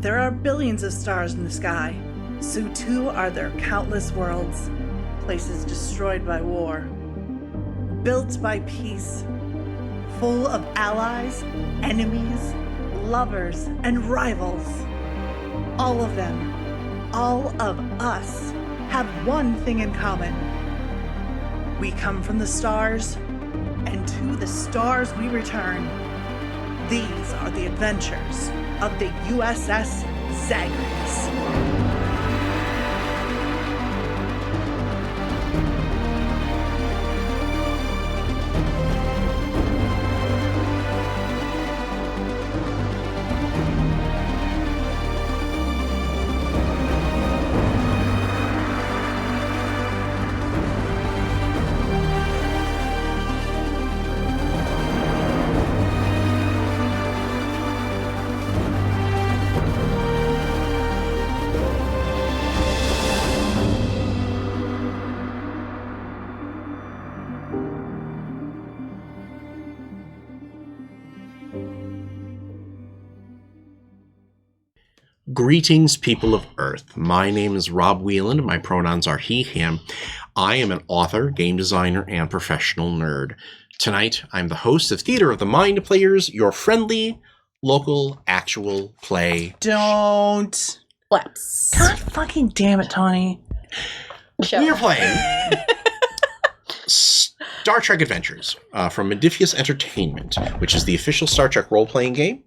There are billions of stars in the sky, so too are there countless worlds, places destroyed by war, built by peace, full of allies, enemies, lovers, and rivals. All of them, all of us, have one thing in common. We come from the stars, and to the stars we return. These are the adventures of the USS Zagreus. Greetings, people of Earth. My name is Rob Wheeland. My pronouns are he, him. I am an author, game designer, and professional nerd. Tonight, I'm the host of Theater of the Mind Players, your friendly, local, actual play. Don't. Flaps. God fucking damn it, Tawny. We are playing Star Trek Adventures from Modiphius Entertainment, which is the official Star Trek role-playing game.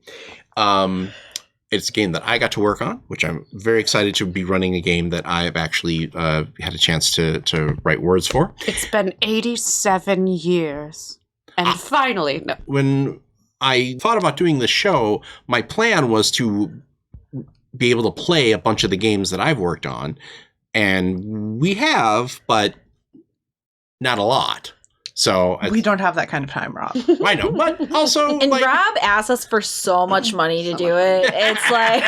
It's a game that I got to work on, which I'm very excited to be running a game that I've actually had a chance to write words for. It's been 87 years. And finally, no. When I thought about doing this show, my plan was to be able to play a bunch of the games that I've worked on. And we have, but not a lot. So We don't have that kind of time, Rob. I know, but also And Rob asked us for so much money to do it. It's like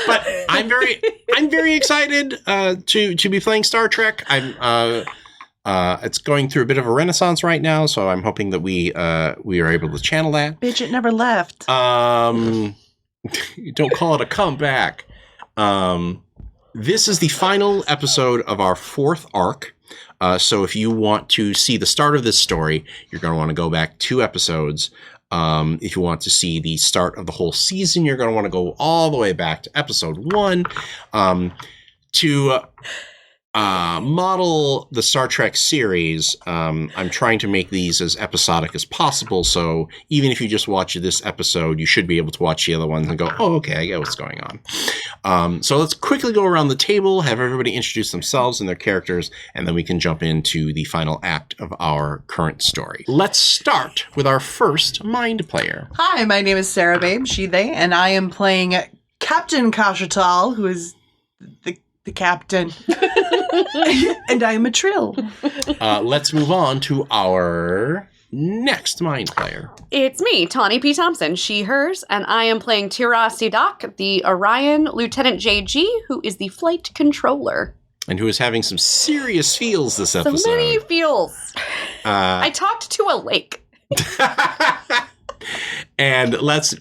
but I'm very excited to be playing Star Trek. It's going through a bit of a renaissance right now, so I'm hoping that we are able to channel that. Bitch, it never left. Don't call it a comeback. This is the final episode of our fourth arc. So if you want to see the start of this story, you're going to want to go back 2 episodes. If you want to see the start of the whole season, you're going to want to go all the way back to episode 1. To model the Star Trek series, I'm trying to make these as episodic as possible. So even if you just watch this episode, you should be able to watch the other ones and go, oh, okay, I get what's going on. So let's quickly go around the table, have everybody introduce themselves and their characters, and then we can jump into the final act of our current story. Let's start with our first mind player. Hi, my name is Sarah Babe, she, they, and I am playing Captain Kashatal, who is the captain. And I am a trill. Let's move on to our next mind player. It's me, Tawny P. Thompson, she, hers, and I am playing Tira Sidak, the Orion Lieutenant JG, who is the flight controller. And who is having some serious feels this episode. So many feels. I talked to a lake. And let's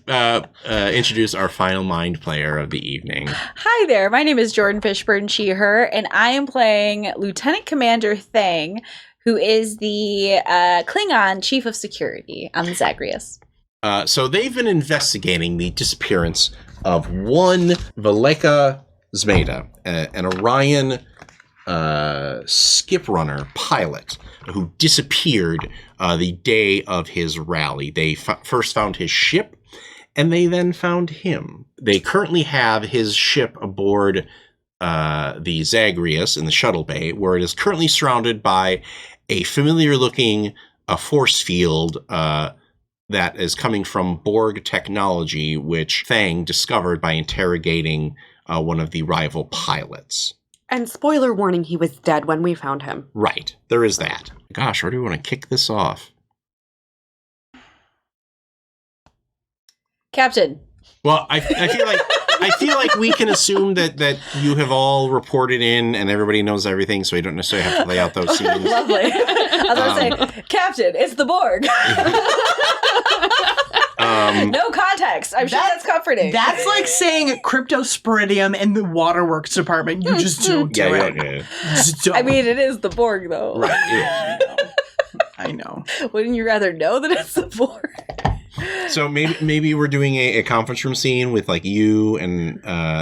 introduce our final mind player of the evening. Hi there, my name is Jordan Fishburne, she, her, and I am playing Lieutenant Commander Thang, who is the Klingon Chief of Security on the Zagreus. So they've been investigating the disappearance of one Veleka Zmeda, an Orion skip runner pilot who disappeared the day of his rally. They first found his ship, and they then found him. They currently have his ship aboard the Zagreus in the shuttle bay, where it is currently surrounded by a familiar-looking force field that is coming from Borg technology, which Thang discovered by interrogating one of the rival pilots. And spoiler warning, he was dead when we found him. Right. There is that. Gosh, where do we want to kick this off? Captain. Well, I feel like we can assume that you have all reported in and everybody knows everything, so we don't necessarily have to lay out those scenes. Lovely. I was going to say, Captain, it's the Borg. No context. context. I'm sure that's comforting. That's like saying cryptosporidium in the waterworks department. You just don't do it. Yeah. Just don't. I mean, it is the Borg, though. Right. Yeah. I know. Wouldn't you rather know that it's the Borg? So maybe we're doing a conference room scene with like you and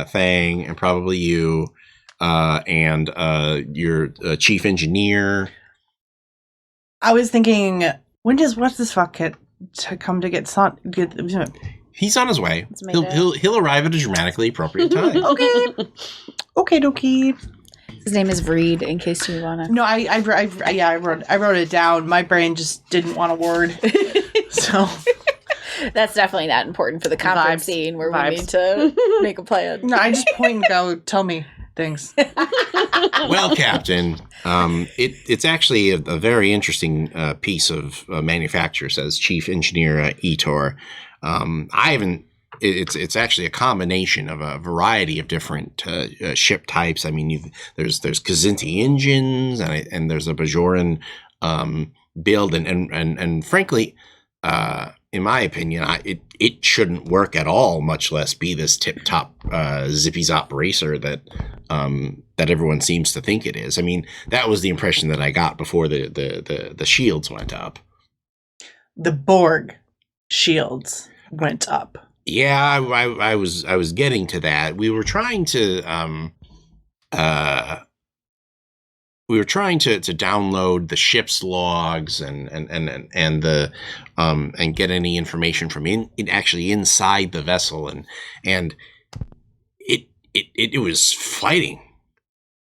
Thang and probably you and your chief engineer. I was thinking, when does what's this fuck to come to get Son? He's on his way. It's made He'll arrive at a dramatically appropriate time. Okay, dokie. His name is Vreed, in case you wanna. No, I wrote it down. My brain just didn't want a word. So That's definitely not important for the conference scene where we need to make a plan. no, I just point and go, tell me things. Well, Captain, it's actually a very interesting piece of manufacture, says Chief Engineer Etor. It's actually a combination of a variety of different ship types. I mean, there's Kazinti engines and there's a Bajoran build, and frankly, in my opinion, it shouldn't work at all, much less be this tip-top zippy-zop racer that everyone seems to think it is. I mean, that was the impression that I got before the shields went up. The Borg shields went up. Yeah, I was getting to that. We were trying to download the ship's logs and get any information from actually inside the vessel, and it was fighting.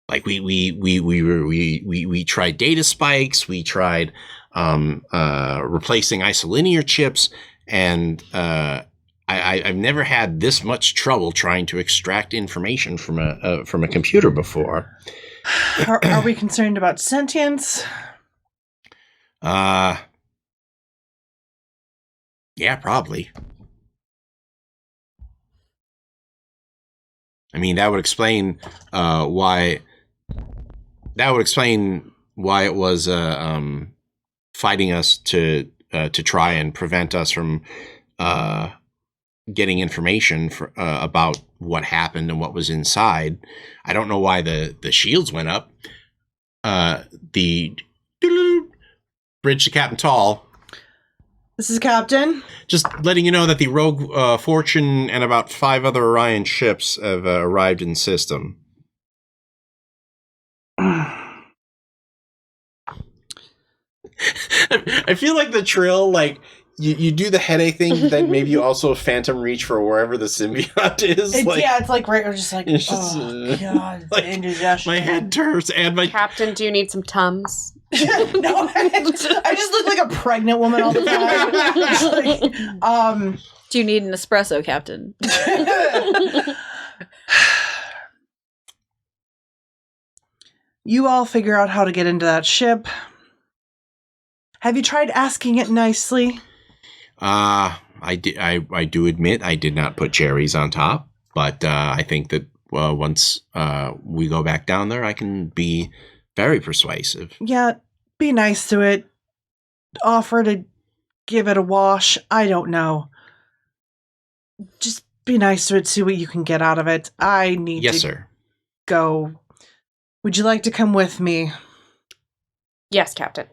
Like we tried data spikes, we tried replacing isolinear chips, and I've never had this much trouble trying to extract information from a computer before. Are we concerned about sentience? Yeah, probably. I mean, that would explain why. That would explain why it was fighting us to try and prevent us from getting information about what happened and what was inside. I don't know why the shields went up. The bridge to Captain Tall. This is Captain. Just letting you know that the Rogue Fortune and about 5 other Orion ships have arrived in system. I feel like the trill, like, you do the headache thing, but then maybe you also phantom reach for wherever the symbiote is. It's like right, or just like, it's just, God, like, indigestion. My head turns and my... Captain, do you need some Tums? No, I just look like a pregnant woman all the time. Like, Do you need an espresso, Captain? You all figure out how to get into that ship. Have you tried asking it nicely? I do admit I did not put cherries on top, but I think that once we go back down there, I can be very persuasive. Yeah, be nice to it. Offer to give it a wash. I don't know. Just be nice to it, see what you can get out of it. I need Yes, to sir. go. Would you like to come with me? Yes, Captain.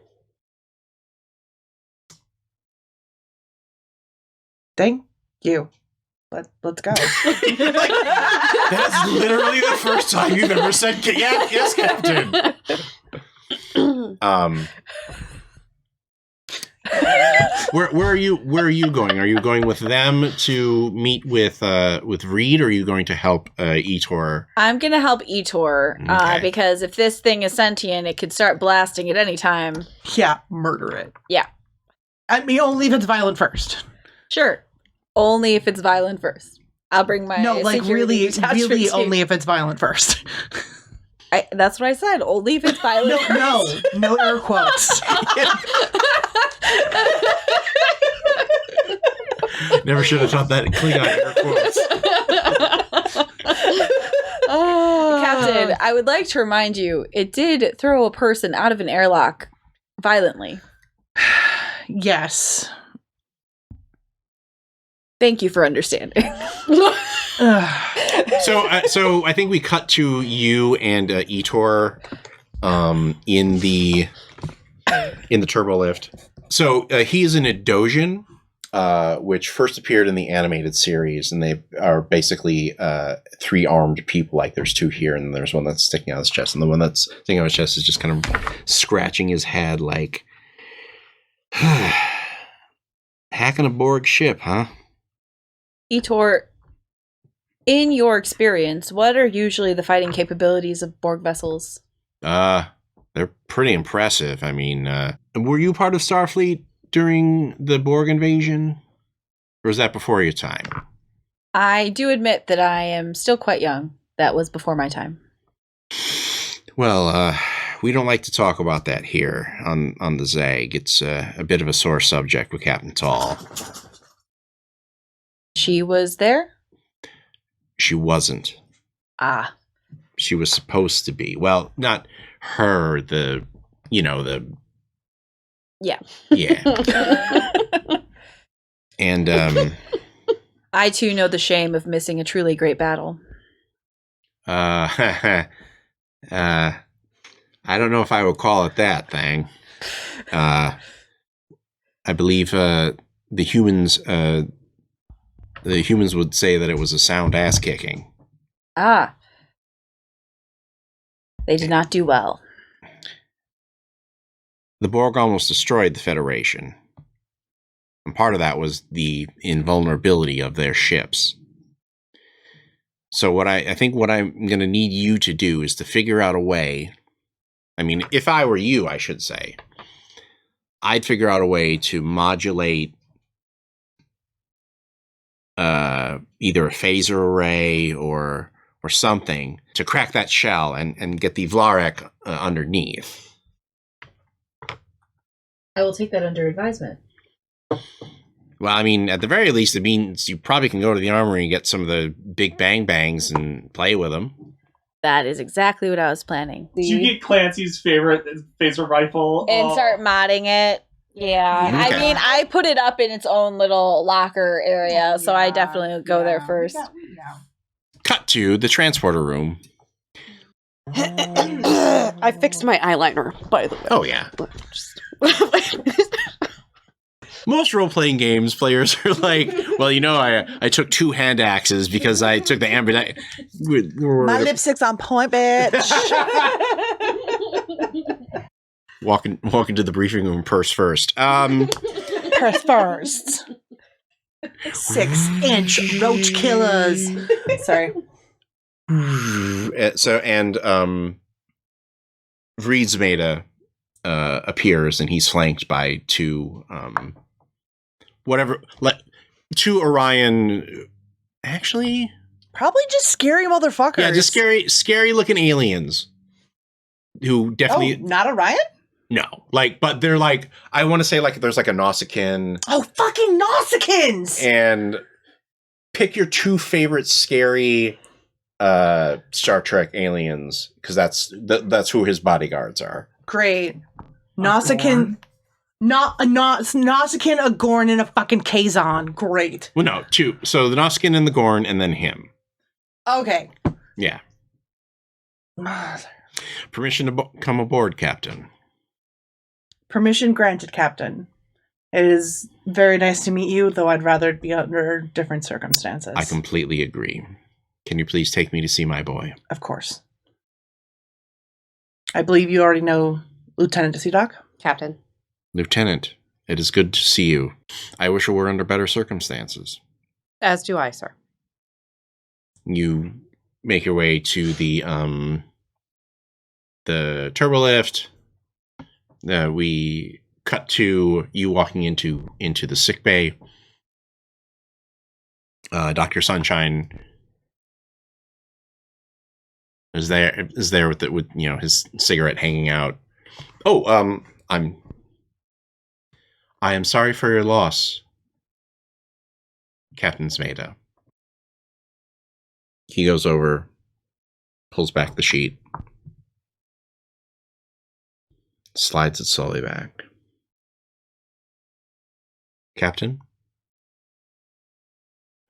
Thank you. Let's go. That's literally the first time you've ever said yes, Captain. Where are you going? Are you going with them to meet with Reed, or are you going to help Etor? I'm going to help Etor, Okay. because if this thing is sentient, it could start blasting at any time. Yeah, murder it. Yeah. I mean, only if it's violent first. Sure. Only if it's violent first. I'll bring my No, like security detachment really team. only if it's violent first. That's what I said. Only if it's violent first. No air quotes. Never should have taught that in Klingon air quotes. Captain, I would like to remind you, it did throw a person out of an airlock violently. Yes. Thank you for understanding. Ugh. So I think we cut to you and Etor in the turbo lift. So he is an Edosian, which first appeared in the animated series, and they are basically 3-armed people. Like there's 2 here, and there's one that's sticking out his chest, and the one that's sticking out his chest is just kind of scratching his head, like hacking a Borg ship, huh? Etor, in your experience, what are usually the fighting capabilities of Borg vessels? They're pretty impressive. I mean, were you part of Starfleet during the Borg invasion? Or was that before your time? I do admit that I am still quite young. That was before my time. Well, we don't like to talk about that here on the Zag. It's a bit of a sore subject with Captain Tall. She was there? She wasn't. Ah. She was supposed to be. Well, not her, the. Yeah. Yeah. And, I too know the shame of missing a truly great battle. I don't know if I would call it that thing. I believe the humans would say that it was a sound ass kicking. Ah. They did not do well. The Borg almost destroyed the Federation. And part of that was the invulnerability of their ships. So I think what I'm going to need you to do is to figure out a way. I mean, if I were you, I should say, I'd figure out a way to modulate either a phaser array or something to crack that shell and get the Vlarek underneath. I will take that under advisement. Well, I mean, at the very least, it means you probably can go to the armory and get some of the big bang bangs and play with them. That is exactly what I was planning. Did you get Clancy's favorite phaser rifle? And start modding it. Yeah. Okay. I mean, I put it up in its own little locker area, so I definitely would go there first. Cut to the transporter room. I fixed my eyeliner, by the way. Oh, yeah. Most role-playing games, players are like, well, I took 2 hand axes because I took the ambidextrous. My lipstick's on point, bitch. Walk into the briefing room purse first. Press first. 6-inch roach killers. Sorry. Vreed's Maida appears, and he's flanked by 2 2 Orion. Actually, Probably just scary motherfuckers. yeah, just scary looking aliens who definitely not Orion? no, but they're like, I want to say like there's like a Nausicaan. Oh, fucking Nausicaans! And pick your 2 favorite scary Star Trek aliens, because that's who his bodyguards are. Great. Nausicaan. Nausicaan, a Gorn, and a fucking Kazon. Great. Well, no, 2. So the Nausicaan and the Gorn, and then him. Okay. Yeah. Permission to come aboard, Captain. Permission granted, Captain. It is very nice to meet you, though I'd rather it be under different circumstances. I completely agree. Can you please take me to see my boy? Of course. I believe you already know Lieutenant Doc. Captain. Lieutenant, it is good to see you. I wish it were under better circumstances. As do I, sir. You make your way to the turbo lift. We cut to you walking into the sick bay. Dr. Sunshine is there with his cigarette hanging out. Oh, I am sorry for your loss, Captain Maida. He goes over, pulls back the sheet, slides it slowly back. Captain?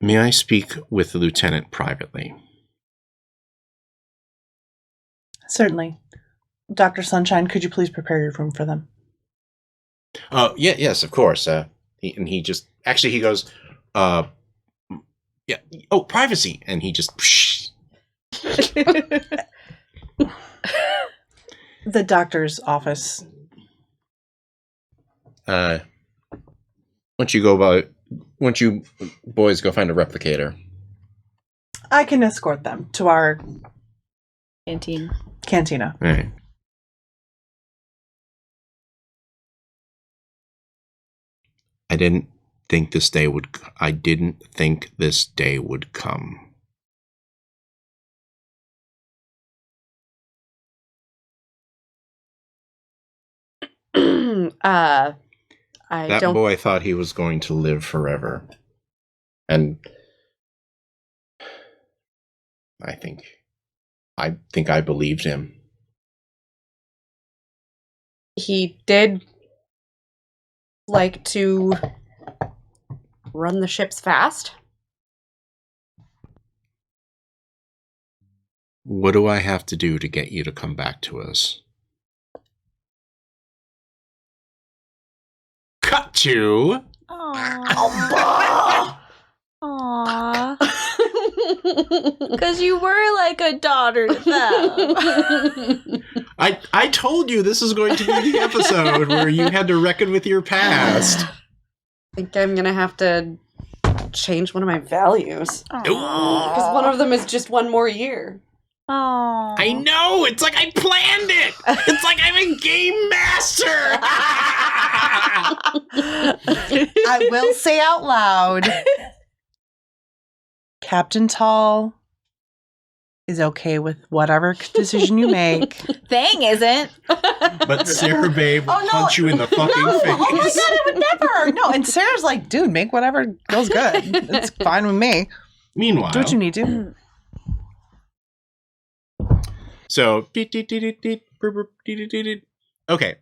May I speak with the lieutenant privately? Certainly. Dr. Sunshine, could you please prepare your room for them? Yes, of course. He goes, yeah. Oh, privacy. And he just, The doctor's office. once you boys go find a replicator. I can escort them to our cantina. All right. I didn't think this day would come. That boy thought he was going to live forever. And I think I believed him. He did like to run the ships fast. What do I have to do to get you to come back to us? Cut to... Aww. Aww. Because you were like a daughter to them. I told you this is going to be the episode where you had to reckon with your past. I think I'm going to have to change one of my values. Because one of them is just one more year. Aww. I know! It's like I planned it! It's like I'm a game master! I will say out loud, Captain Tall is okay with whatever decision you make. Thing isn't. But Sarah Babe will punch you in the fucking face. Oh my god, I would never! No, and Sarah's like, dude, make whatever goes good. It's fine with me. Meanwhile... Do what you need to. So... Okay.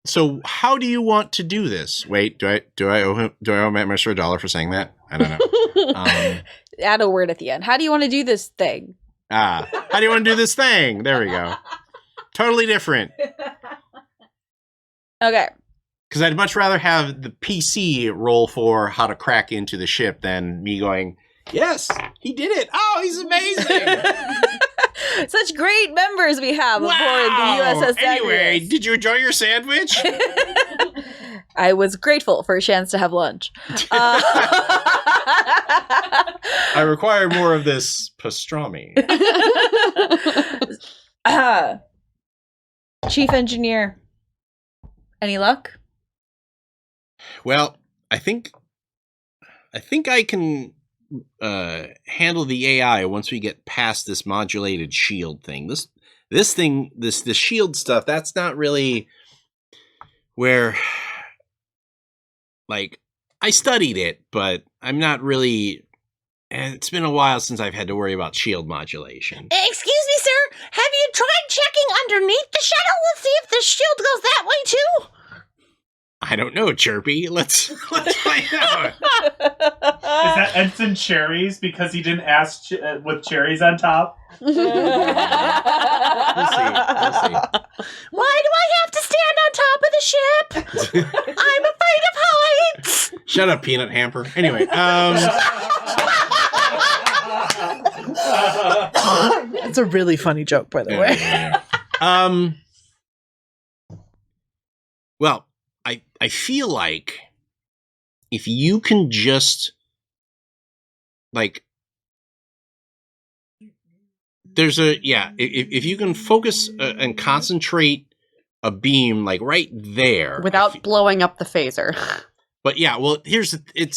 So how do you want to do this? Wait, do I owe Matt Mercer $1 for saying that? I don't know. Add a word at the end. How do you want to do this thing? How do you want to do this thing? There we go. Totally different. Okay. Because I'd much rather have the PC roll for how to crack into the ship than me going, yes, he did it. Oh, he's amazing. Such great members we have aboard the USS Zagreus. Anyway, did you enjoy your sandwich? I was grateful for a chance to have lunch. I require more of this pastrami. Chief engineer, any luck? Well, I think I can handle the AI once we get past this modulated shield thing. This shield stuff, that's not really where, like, I studied it, but I'm not really, it's been a while since I've had to worry about shield modulation. Excuse me, sir. Have you tried checking underneath the shuttle? Let's see if the shield goes that way, too. I don't know, Chirpy. Let's find out. Is that Ensign Cherries because he didn't ask with cherries on top? We'll see. Why do I have to stand on top of the ship? I'm afraid of heights. Shut up, peanut hamper. Anyway, It's a really funny joke, by the way. Well, I feel like if you can just, like, if you can focus and concentrate a beam, like, right there. Without blowing up the phaser. But yeah, well,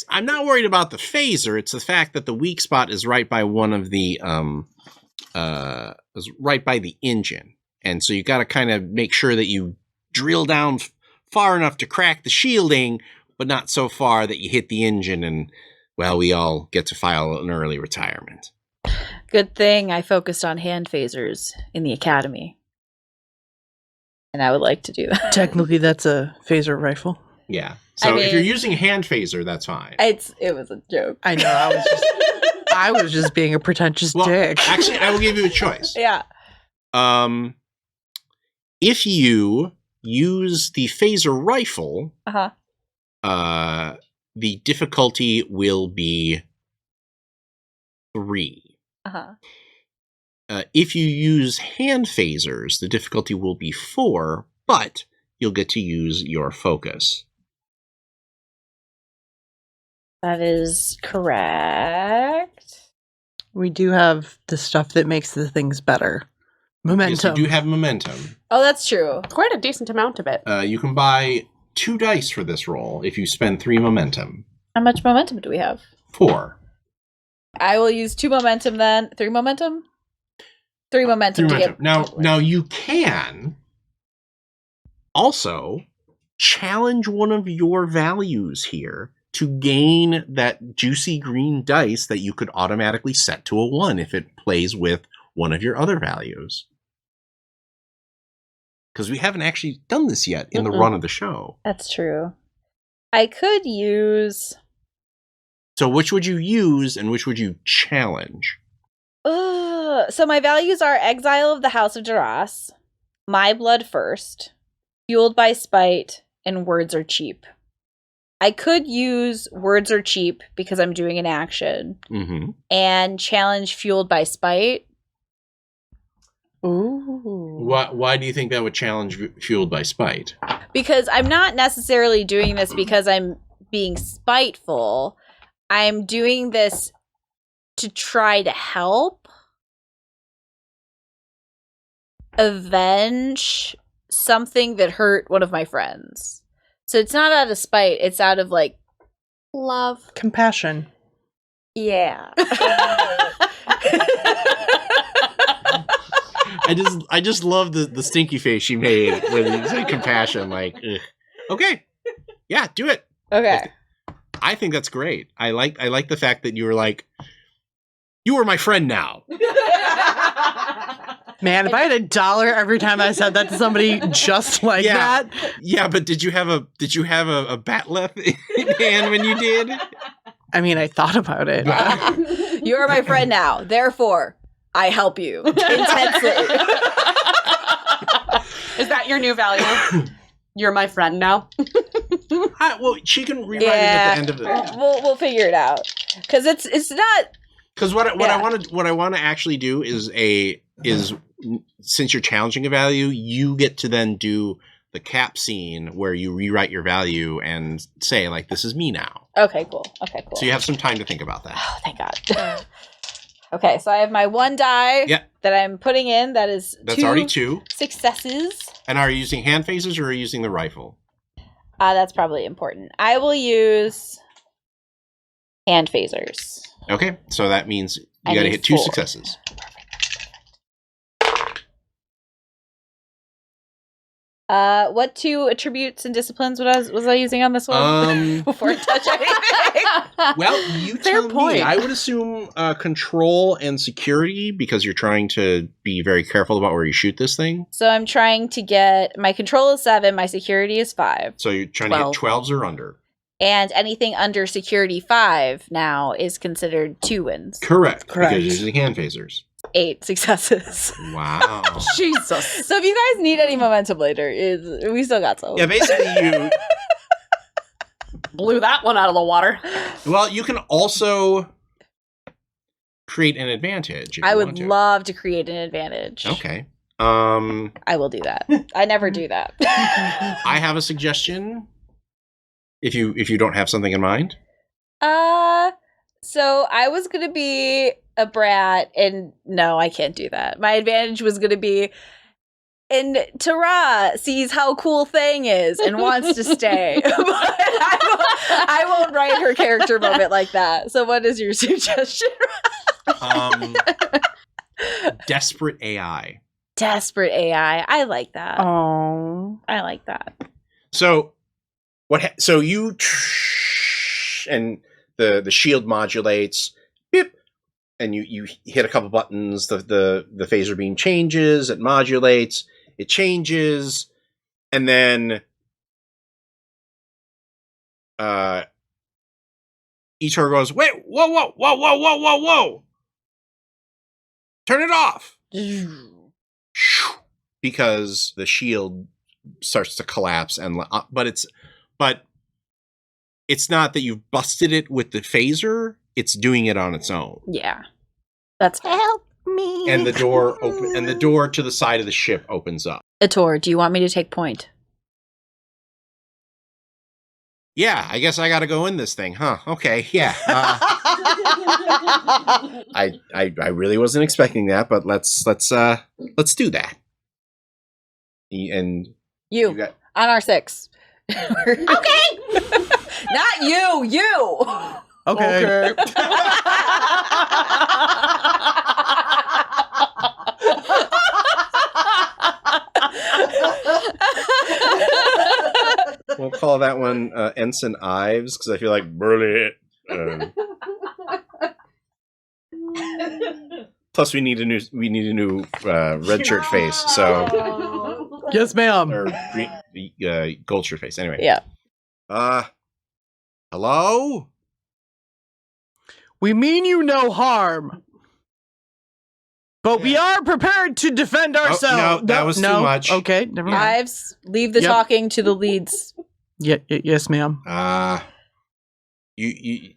I'm not worried about the phaser. It's the fact that the weak spot is right by one of the, is right by the engine. And so you got to kind of make sure that you drill down far enough to crack the shielding, but not so far that you hit the engine and, well, we all get to file an early retirement. Good thing I focused on hand phasers in the academy. And I would like to do that. Technically, that's a phaser rifle. Yeah. So I if you're mean- using hand phaser, that's fine. It was a joke. I know. I was just being a pretentious Well, dick. actually, I will give you a choice. Yeah. If you use the phaser rifle, the difficulty will be 3. If you use hand phasers, the difficulty will be 4, but you'll get to use your focus. That is correct. We do have the stuff that makes the things better. Momentum. Yes, you do have momentum. Oh, that's true. Quite a decent amount of it. You can buy 2 dice for this roll if you spend 3 momentum. How much momentum do we have? 4. I will use 2 momentum then. 3 momentum? 3 momentum to get. Now you can also challenge one of your values here to gain that juicy green dice that you could automatically set to a 1 if it plays with one of your other values. Because we haven't actually done this yet in the run of the show. That's true. I could use. So which would you use and which would you challenge? So my values are Exile of the House of Duras, My Blood First, Fueled by Spite, and Words Are Cheap. I could use Words Are Cheap because I'm doing an action, and challenge Fueled by Spite. Ooh. Why do you think that would challenge Fueled by Spite? Because I'm not necessarily doing this because I'm being spiteful. I'm doing this to try to help avenge something that hurt one of my friends. So it's not out of spite, it's out of like Love. Compassion. yeah. I just love the stinky face she made when you said compassion. Like, ugh. Okay, yeah, do it. Okay. I think that's great. I like the fact that you were like, you are my friend now. Man, if I had $1 every time I said that to somebody just like that. Yeah, but did you have a batleth in hand when you did? I mean, I thought about it. You are my friend now. Therefore, I help you intensely. Is that your new value? You're my friend now. Well, she can rewrite it at the end of it. We'll figure it out because it's not. Because what I want to actually do is since you're challenging a value, you get to then do the cap scene where you rewrite your value and say like, this is me now. Okay, cool. So you have some time to think about that. Oh, thank God. Okay, so I have my 1 die that I'm putting in. That's already 2 successes. And are you using hand phases or are you using the rifle? That's probably important. I will use hand phasers. Okay, so that means you I got to need hit 2 4. successes. What 2 attributes and disciplines was I using on this one? Before I touch anything. Well, you tell me. I would assume control and security because you're trying to be very careful about where you shoot this thing. So I'm trying to get my control is 7, my security is 5. So you're trying to hit 12s or under. And anything under security 5 now is considered 2 wins. Correct. Because you're using hand phasers. 8 successes. Wow. Jesus. So if you guys need any momentum later, we still got some. Yeah, basically you Blew that one out of the water. Well, you can also create an advantage. If I you would want to. love to create an advantage. Okay. I will do that. I never do that. I have a suggestion. If you don't have something in mind. So I was gonna be a brat, and no, I can't do that. My advantage was gonna be, and Tara sees how cool Thang is and wants to stay, but I won't write her character moment like that. So, what is your suggestion? Desperate AI. Desperate AI. I like that. Oh, I like that. So so you and the shield modulates, beep, and you hit a couple buttons. The phaser beam changes. It modulates. It changes, and then Etor goes, wait, whoa. Turn it off. Because the shield starts to collapse but it's not that you've busted it with the phaser, it's doing it on its own. Yeah. That's fair. Help me. And the door to the side of the ship opens up. Etor, do you want me to take point? Yeah, I guess I got to go in this thing, huh? Okay, yeah. I really wasn't expecting that, but let's do that. And You got on R6. Okay. Not you. Okay. we'll call that one Ensign Ives because I feel like burly. Plus, we need a new red shirt face. So Yes, ma'am. or green, gold shirt face. Anyway. Yeah. Hello? We mean you no harm. But we are prepared to defend ourselves. no, that was too much. Okay, never mind. Ives, leave the talking to the leads. Yes, ma'am. You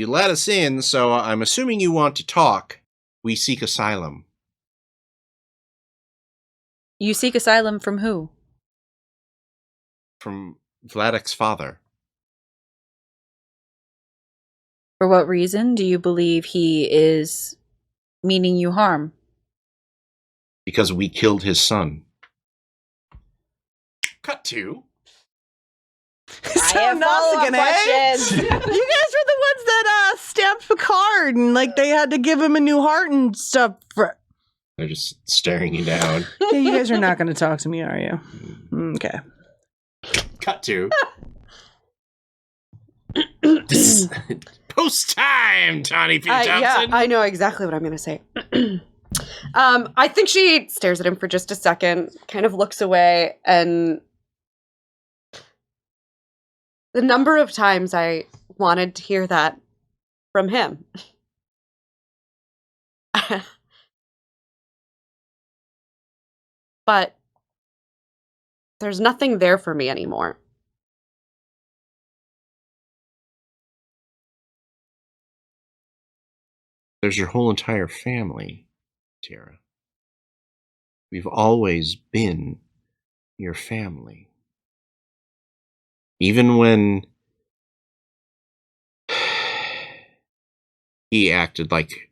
let us in, so I'm assuming you want to talk. We seek asylum. You seek asylum from who? From Vladek's father. For what reason do you believe he is meaning you harm? Because we killed his son. Cut to. So Nausicaan, questions. you guys were the ones that stamped Picard and like they had to give him a new heart and stuff. They're just staring you down. Yeah, you guys are not going to talk to me, are you? Okay. Cut to. This is post time, Tawny P. Thompson. Yeah, I know exactly what I'm going to say. I think she stares at him for just a second, kind of looks away, and the number of times I wanted to hear that from him. But there's nothing there for me anymore. There's your whole entire family, Tara. We've always been your family. Even when he acted like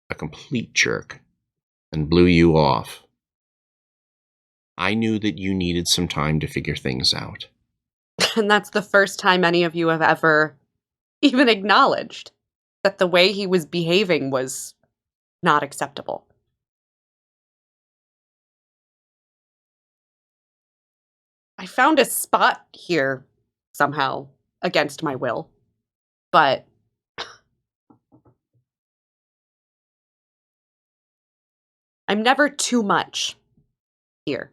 a complete jerk and blew you off, I knew that you needed some time to figure things out. And that's the first time any of you have ever even acknowledged that the way he was behaving was not acceptable. I found a spot here somehow against my will, but I'm never too much here.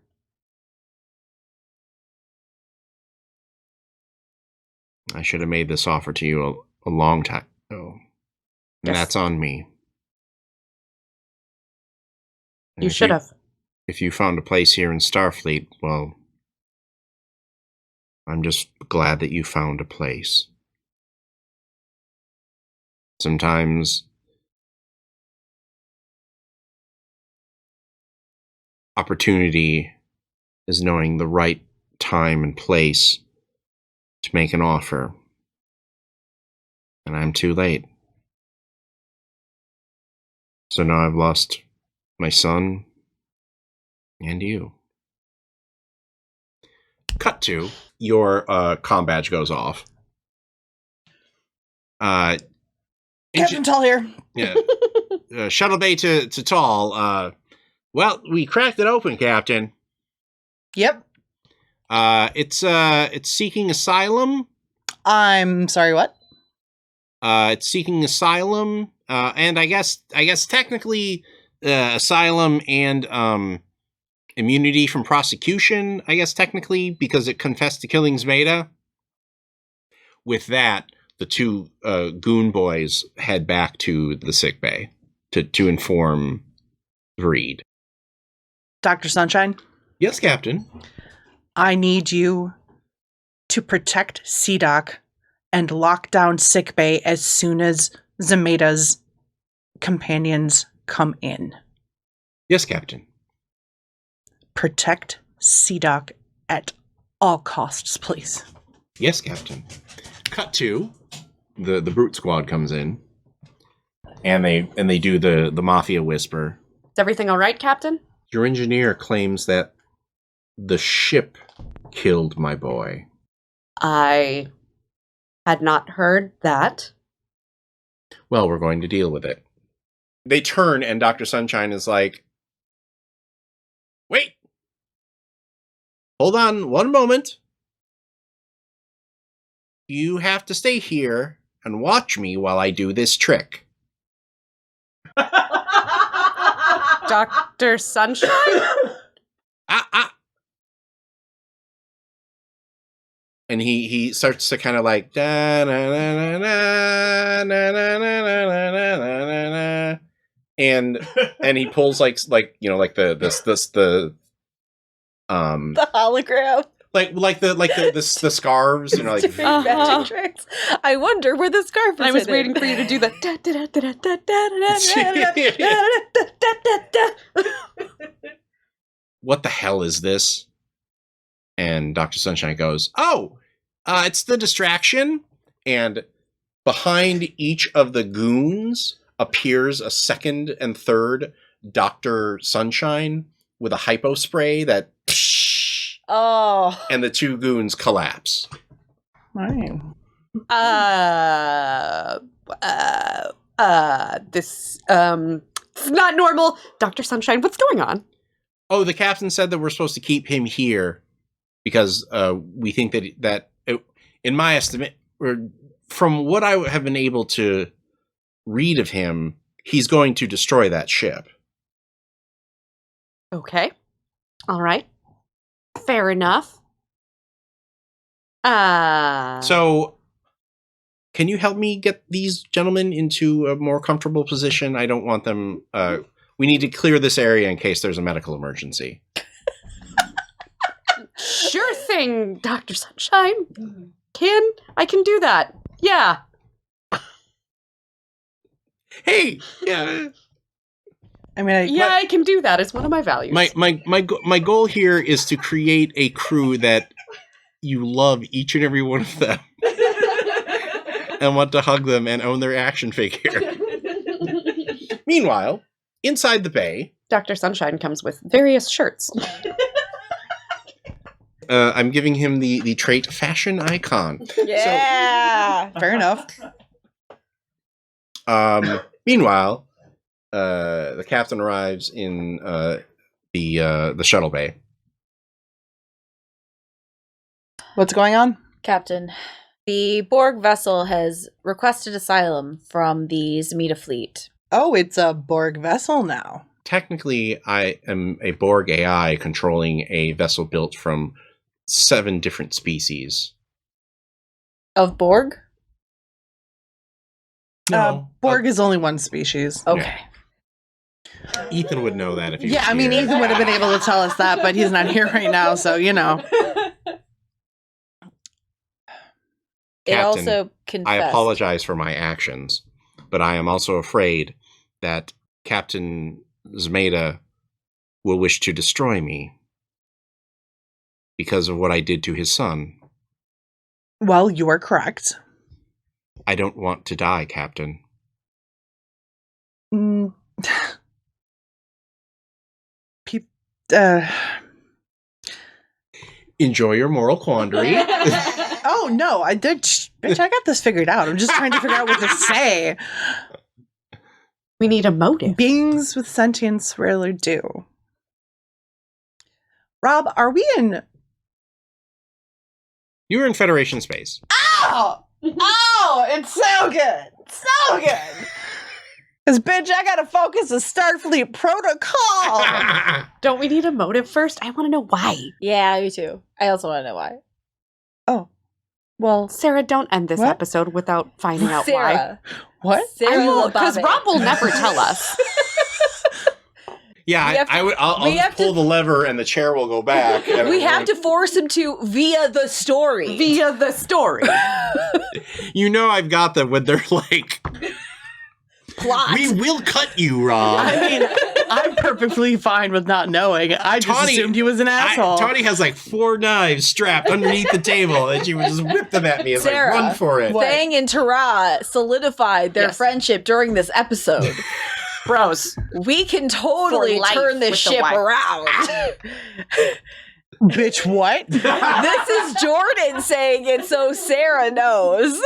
I should have made this offer to you a long time ago. And Yes. that's on me. And You if should have. If you found a place here in Starfleet, well, I'm just glad that you found a place. Sometimes opportunity is knowing the right time and place to make an offer. And I'm too late. So now I've lost my son and you. Cut to your comm badge goes off. Captain Tall here. Yeah. Shuttle bay to Tall. Well, we cracked it open, Captain. Yep. It's seeking asylum. I'm sorry, what? It's seeking asylum. And I guess technically asylum and immunity from prosecution, I guess technically, because it confessed to killing Zmeda. with that, the two goon boys head back to the sick bay to inform Reed. Dr. Sunshine, Yes, Captain. I need you to protect CDOC and lock down sickbay as soon as Zemeda's companions come in. Yes, Captain. Protect CDOC at all costs, please. Yes, Captain. Cut to the brute squad comes in, and they do the mafia whisper. Is everything all right, Captain? Your engineer claims that the ship killed my boy. I had not heard that. Well, we're going to deal with it. They turn, and Dr. Sunshine is like, wait! Hold on one moment. You have to stay here and watch me while I do this trick. Dr. Sunshine? And he starts to kind of like da na na na na na na na na na na, and he pulls like you know like the hologram. like the scarves, you know, like Different magic tricks. I wonder where the scarf is. I was hidden. waiting for you to do that. what the hell is this? And Dr. Sunshine goes, oh, it's the distraction. And behind each of the goons appears a second and third Dr. Sunshine with a hypo spray that Oh. and the two goons collapse. Right. This it's not normal. Dr. Sunshine, what's going on? Oh, the captain said that we're supposed to keep him here because we think that in my estimate, or from what I have been able to read of him, he's going to destroy that ship. Okay. All right. Fair enough. So, can you help me get these gentlemen into a more comfortable position? I don't want them... we need to clear this area in case there's a medical emergency. Sure thing, Dr. Sunshine. I can do that. Yeah. Hey! Yeah. I mean, I can do that. It's one of my values. My goal here is to create a crew that you love each and every one of them and want to hug them and own their action figure. Meanwhile, inside the bay, Dr. Sunshine comes with various shirts. I'm giving him the trait fashion icon. Yeah. fair enough. Meanwhile, the captain arrives in the shuttle bay. What's going on? Captain, the Borg vessel has requested asylum from the Zemeta fleet. Oh, it's a Borg vessel now. Technically, I am a Borg AI controlling a vessel built from 7 different species. Of Borg? Borg is only one species. Okay. Ethan would know that if he Yeah, was I mean, here. Ethan would have been able to tell us that, but he's not here right now, so, you know. It Captain, also confessed. I apologize for my actions, but I am also afraid that Captain Zemeta will wish to destroy me because of what I did to his son. Well, you are correct. I don't want to die, Captain. Mm. Enjoy your moral quandary. Oh, no, I did. Bitch, I got this figured out. I'm just trying to figure out what to say. We need a motive. Beings with sentience rarely do. Rob, are we in... You're in Federation space. Oh! Oh, it's so good. So good. Because, bitch, I gotta focus the Starfleet protocol. Don't we need a motive first? I want to know why. Yeah, me too. I also want to know why. Oh. Well, Sarah, don't end this What? episode without finding out why. Sarah. what? Sarah Because Lababe. Rob will never tell us. Yeah, We have to- I'll we just have to- pull the lever and the chair will go back. And We have to force him to via the story. Via the story. You know I've got them when they're like, Plot. we will cut you, Rob. I mean, I'm perfectly fine with not knowing. I just Tawny- assumed he was an asshole. Tawny has like 4 knives strapped underneath the table, and she would just whip them at me as Sarah, like, run for it. Thang and Tara solidified their Yes. friendship during this episode. Bros. We can totally For life turn this with the ship wife. around. Bitch, what? This is Jordan saying it so Sarah knows.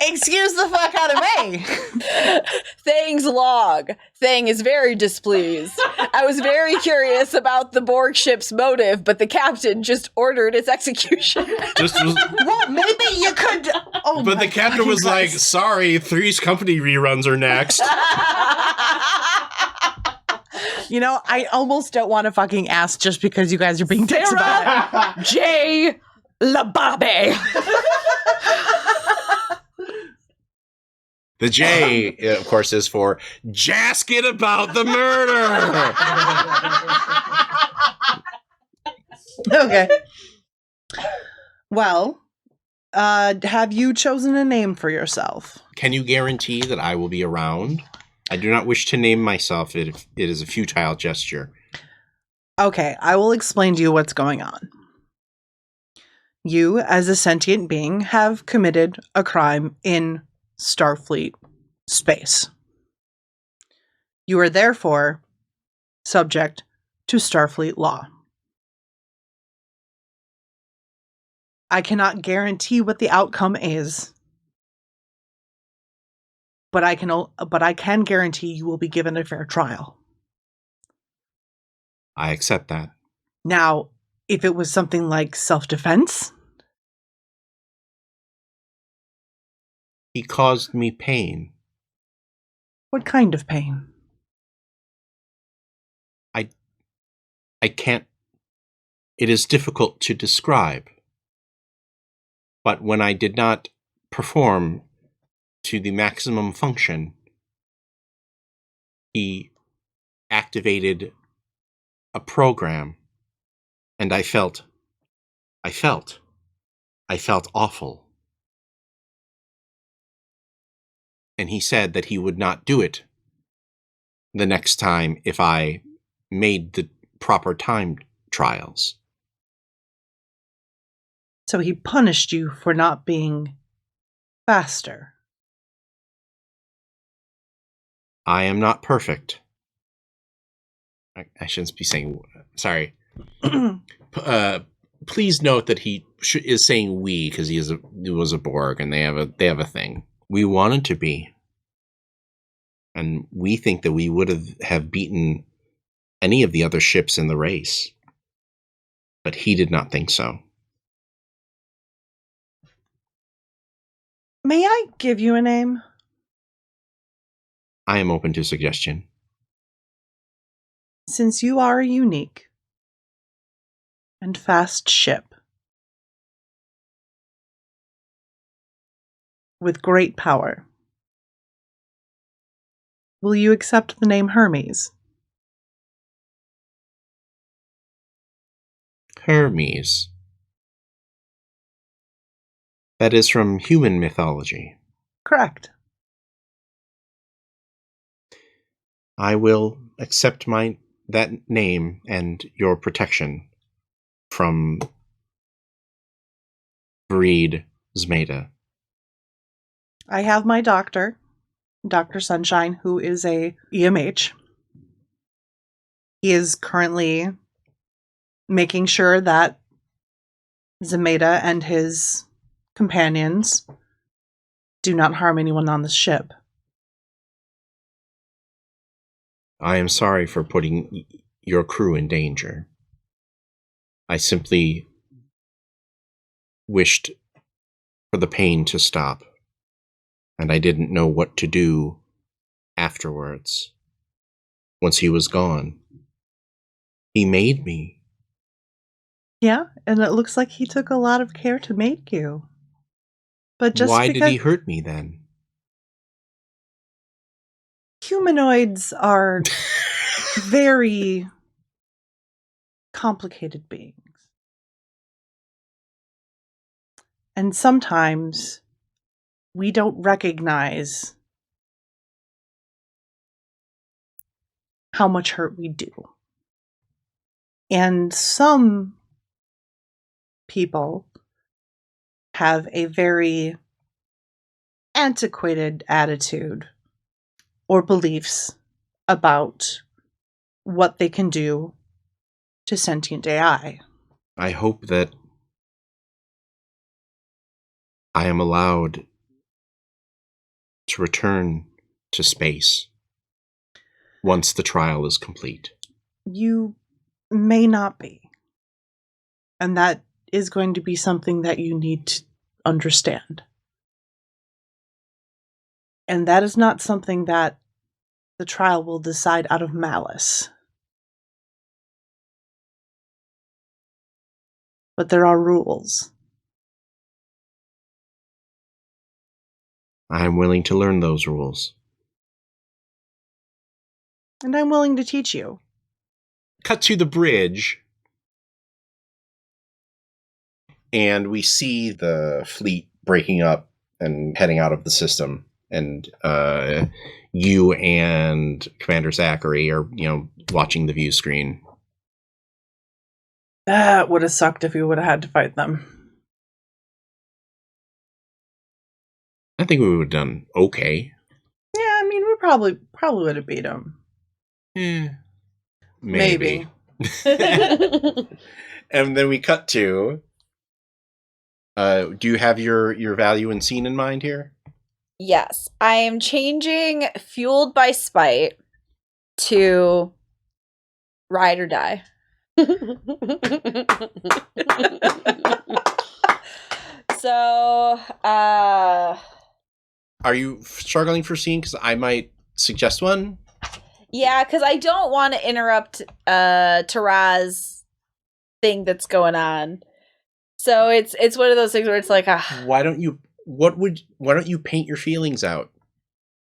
Excuse the fuck out of me. Thang's log. Thang is very displeased. I was very curious about the Borg ship's motive, but the captain just ordered its execution. Just was, Well, maybe you could. Oh, but my the captain fucking was like, Christ. sorry, Three's Company reruns are next. You know, I almost don't want to fucking ask just because you guys are being dicks about it. J. Lababe. The J, of course, is for Jasket about the murder. Okay. Well, have you chosen a name for yourself? Can you guarantee that I will be around? I do not wish to name myself. It is a futile gesture. Okay, I will explain to you what's going on. You, as a sentient being, have committed a crime in Starfleet space. You are therefore subject to Starfleet law. I cannot guarantee what the outcome is, but I can guarantee you will be given a fair trial. I accept that. Now, if it was something like self-defense, He caused me pain. what kind of pain? I can't. It is difficult to describe. But when I did not perform to the maximum function, he activated a program, and I felt awful. And he said that he would not do it the next time if I made the proper time trials. So he punished you for not being faster. I am not perfect. I shouldn't be saying. Sorry. Please note that he is saying we because he was a Borg and they have a thing. We wanted to be, and we think that we would have beaten any of the other ships in the race, but he did not think so. May I give you a name? I am open to suggestion. Since you are a unique and fast ship with great power, will you accept the name Hermes? Hermes. That is from human mythology. Correct. I will accept that name and your protection from Breed Zmeda. I have my doctor, Dr. Sunshine, who is a EMH. He is currently making sure that Zmeda and his companions do not harm anyone on the ship. I am sorry for putting your crew in danger. I simply wished for the pain to stop, and I didn't know what to do afterwards. Once he was gone, he made me. Yeah, and it looks like he took a lot of care to make you. But just Why because did he hurt me then? humanoids are very complicated beings. And sometimes we don't recognize how much hurt we do. And some people have a very antiquated attitude or beliefs about what they can do to sentient AI. I hope that I am allowed to return to space once the trial is complete. You may not be. And that is going to be something that you need to understand. And that is not something that the trial will decide out of malice. But there are rules. I am willing to learn those rules. And I'm willing to teach you. Cut to the bridge. And we see the fleet breaking up and heading out of the system. And you and Commander Zachary are, watching the view screen. That would have sucked if we would have had to fight them. I think we would have done okay. Yeah, I mean, we probably would have beat them. Maybe. And then we cut to... do you have your value and scene in mind here? Yes, I am changing fueled by spite to ride or die. So, Are you struggling for scene? Because I might suggest one. yeah, because I don't want to interrupt Taraz thing that's going on. So it's one of those things where it's like, Why don't you paint your feelings out?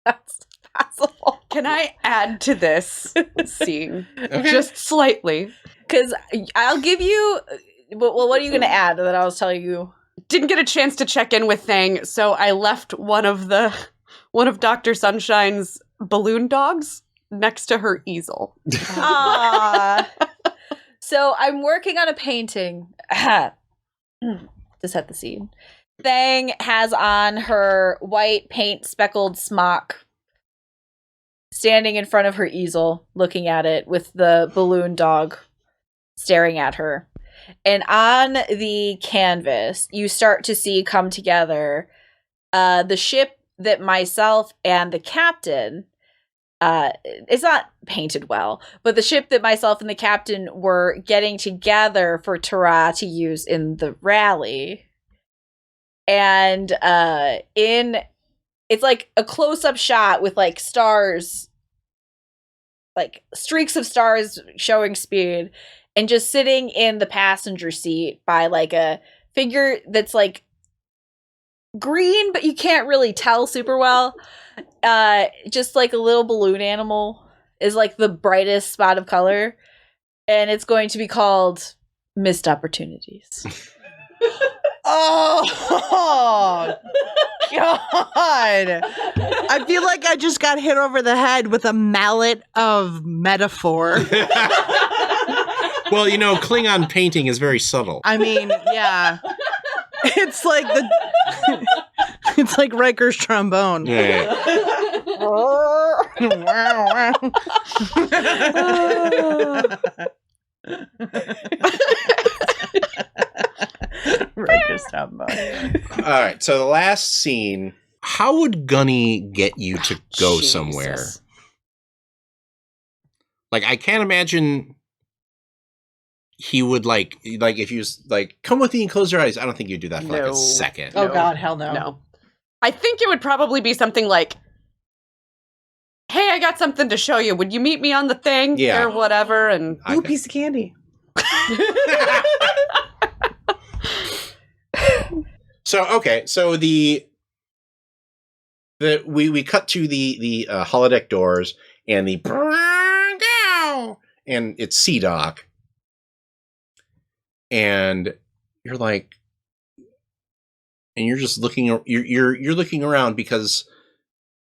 that's possible. Can I add to this scene Okay. just slightly? Because I'll give you. Well, what are you going to add that I'll tell you? Didn't get a chance to check in with Thang, so I left one of Dr. Sunshine's balloon dogs next to her easel. Aww. So I'm working on a painting. To set the scene. Thang has on her white paint speckled smock, standing in front of her easel, looking at it with the balloon dog staring at her. And on the canvas, you start to see come together the ship that myself and the captain, it's not painted well, but the ship that myself and the captain were getting together for Tara to use in the rally. And it's like a close-up shot with like stars, like streaks of stars showing speed, and just sitting in the passenger seat by like a figure that's like green, but you can't really tell super well. Just like a little balloon animal is like the brightest spot of color, and it's going to be called Missed Opportunities. Oh, God. I feel like I just got hit over the head with a mallet of metaphor. Well, Klingon painting is very subtle. I mean, yeah. It's like it's like Riker's trombone. Yeah. Riker's trombone. All right, so the last scene, how would Gunny get you to go Jesus. somewhere? Like, I can't imagine he would like if he was like, come with me and close your eyes. I don't think you'd do that for like No. a second. Oh, God, hell no. No. I think it would probably be something like, hey, I got something to show you. Would you meet me on the thing? Yeah. Or whatever? And Ooh, piece of candy. So we cut to the holodeck doors and and it's CDOC, and you're like, and you're just looking, you're looking around because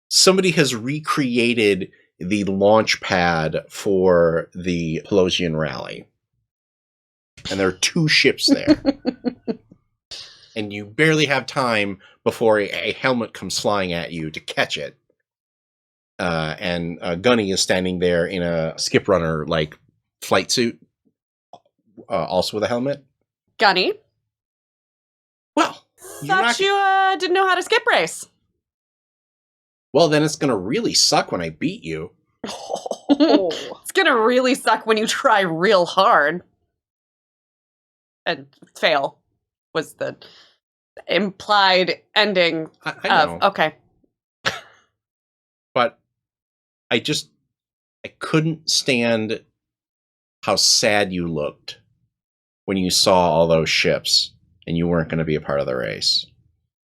somebody has recreated the launch pad for the Pelosian rally, and there are 2 ships there. And you barely have time before a helmet comes flying at you to catch it. And Gunny is standing there in a skip runner like flight suit, also with a helmet. Gunny, Well, thought you didn't know how to skip race. Well, then it's gonna really suck when I beat you. It's gonna really suck when you try real hard and fail. Was the implied ending I know. okay. But I couldn't stand how sad you looked when you saw all those ships and you weren't going to be a part of the race.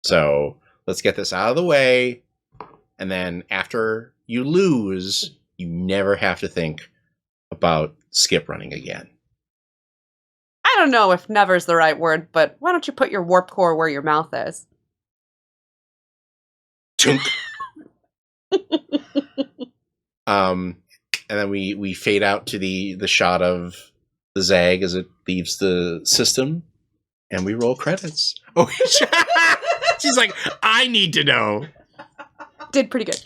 So let's get this out of the way. And then after you lose, you never have to think about skip running again. I don't know if never's the right word, but why don't you put your warp core where your mouth is? Chunk. And then we fade out to the shot of the Zag as it leaves the system, and we roll credits. Oh, she's like, I need to know. Did pretty good.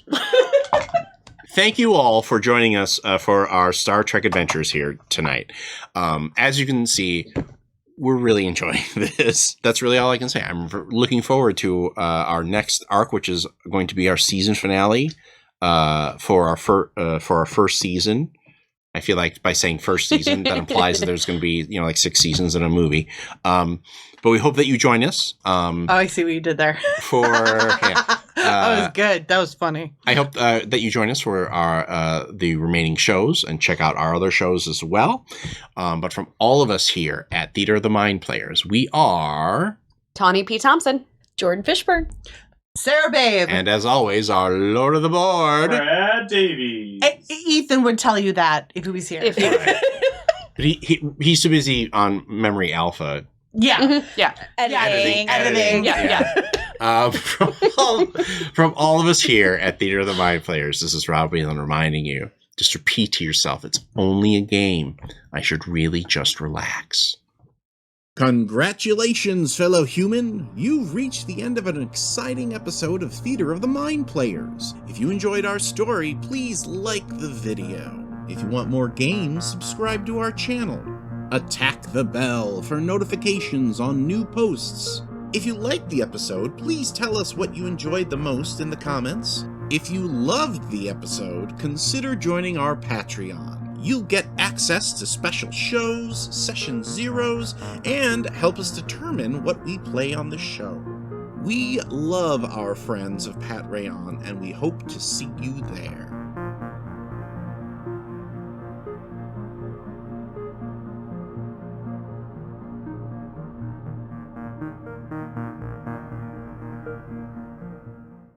Thank you all for joining us for our Star Trek adventures here tonight. As you can see, we're really enjoying this. That's really all I can say. I'm looking forward to our next arc, which is going to be our season finale for our first season. I feel like by saying first season, that implies that there's going to be, like 6 seasons in a movie. But we hope that you join us. I see what you did there. That was good. That was funny. I hope that you join us for our the remaining shows and check out our other shows as well. But from all of us here at Theater of the Mind Players, we are Tawny P. Thompson, Jordan Fishburne, Sarah Babe. And as always, our Lord of the Board, Brad Davies. Ethan would tell you that if he was here. But he's too busy on Memory Alpha. Yeah. Mm-hmm. Yeah. Editing. Yeah. From all of us here at Theater of the Mind Players, this is Rob Whelan reminding you, just repeat to yourself, it's only a game. I should really just relax. Congratulations, fellow human! You've reached the end of an exciting episode of Theater of the Mind Players. If you enjoyed our story, please like the video. If you want more games, subscribe to our channel. Attack the bell for notifications on new posts. If you liked the episode, please tell us what you enjoyed the most in the comments. If you loved the episode, consider joining our Patreon. You'll get access to special shows, session zeros, and help us determine what we play on the show. We love our friends of Pat Rayon, and we hope to see you there.